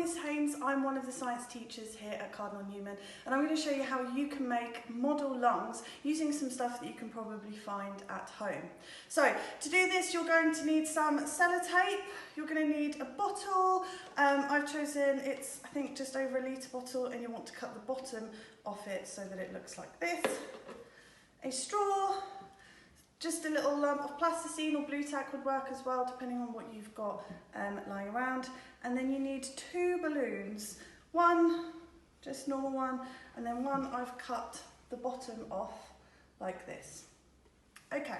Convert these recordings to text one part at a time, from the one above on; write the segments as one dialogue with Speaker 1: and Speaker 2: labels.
Speaker 1: Miss Haynes, I'm one of the science teachers here at Cardinal Newman, and I'm going to show you how you can make model lungs using some stuff that you can probably find at home. So to do this, you're going to need some sellotape, you're going to need a bottle. I've chosen, it's I think just over a litre bottle, and you want to cut the bottom off it so that it looks like this. A straw, just a little lump of plasticine or blue tack would work as well, depending on what you've got lying around. And then you need 2 balloons, one just normal one, and then one I've cut the bottom off like this. Okay,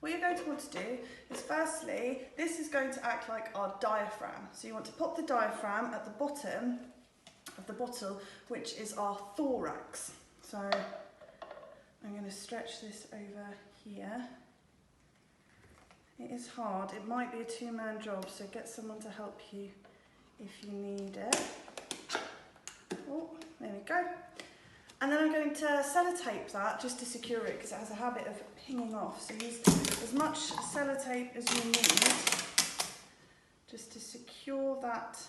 Speaker 1: what you're going to want to do is, firstly, this is going to act like our diaphragm. So you want to pop the diaphragm at the bottom of the bottle, which is our thorax. So I'm going to stretch this over here. It is hard, it might be a 2-man job, so get someone to help you if you need it. Oh, there we go. And then I'm going to sellotape that just to secure it, because it has a habit of pinging off. So use as much sellotape as you need just to secure that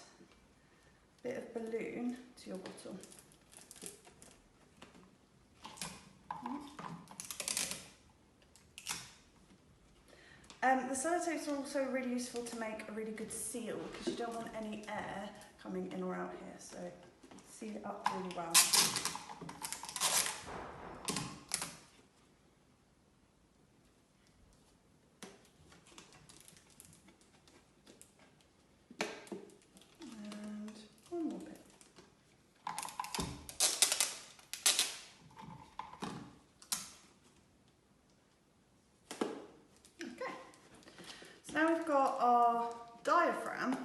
Speaker 1: bit of balloon to your bottle. The sellotape is also really useful to make a really good seal, because you don't want any air coming in or out here, so seal it up really well. And one more bit. Now we've got our diaphragm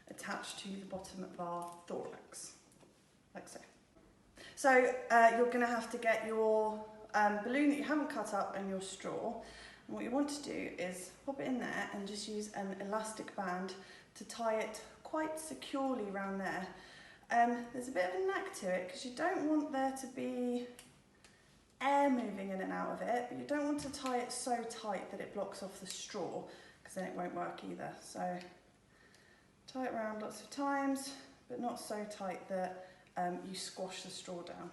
Speaker 1: attached to the bottom of our thorax, like so. So you're going to have to get your balloon that you haven't cut up and your straw. And what you want to do is pop it in there and just use an elastic band to tie it quite securely around there. There's a bit of a knack to it, because you don't want there to be air moving in and out of it, but you don't want to tie it so tight that it blocks off the straw, because then it won't work either. So tie it around lots of times, but not so tight that you squash the straw down.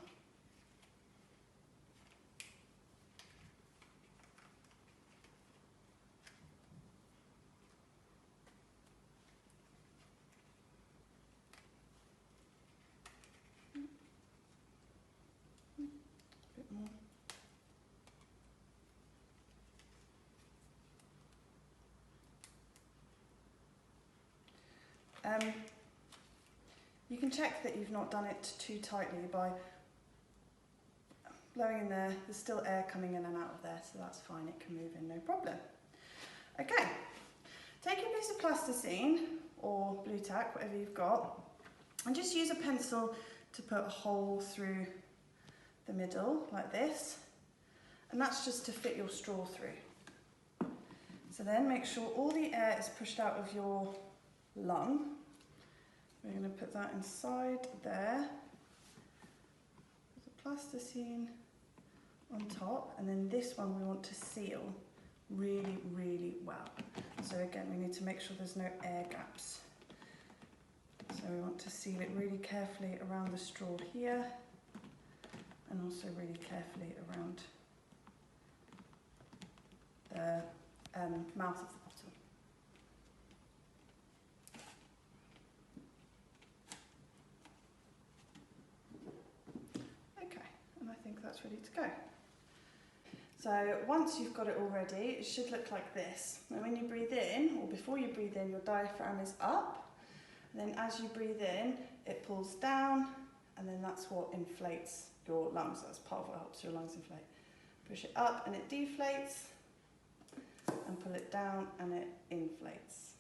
Speaker 1: A bit more. You can check that you've not done it too tightly by blowing in there. There's still air coming in and out of there, so that's fine, it can move in, no problem. Okay, take a piece of plasticine or blue tack, whatever you've got, and just use a pencil to put a hole through the middle like this, and that's just to fit your straw through. So then make sure all the air is pushed out of your lung. We're going to put that inside there, the plasticine on top, and then this one we want to seal really, really well. So again, we need to make sure there's no air gaps. So we want to seal it really carefully around the straw here, and also really carefully around the mouth of the bottle. That's ready to go. So once you've got it all ready, it should look like this. And when you breathe in, or before you breathe in, your diaphragm is up. And then as you breathe in, it pulls down, and then that's what inflates your lungs. That's part of what helps your lungs inflate. Push it up and it deflates, and pull it down and it inflates.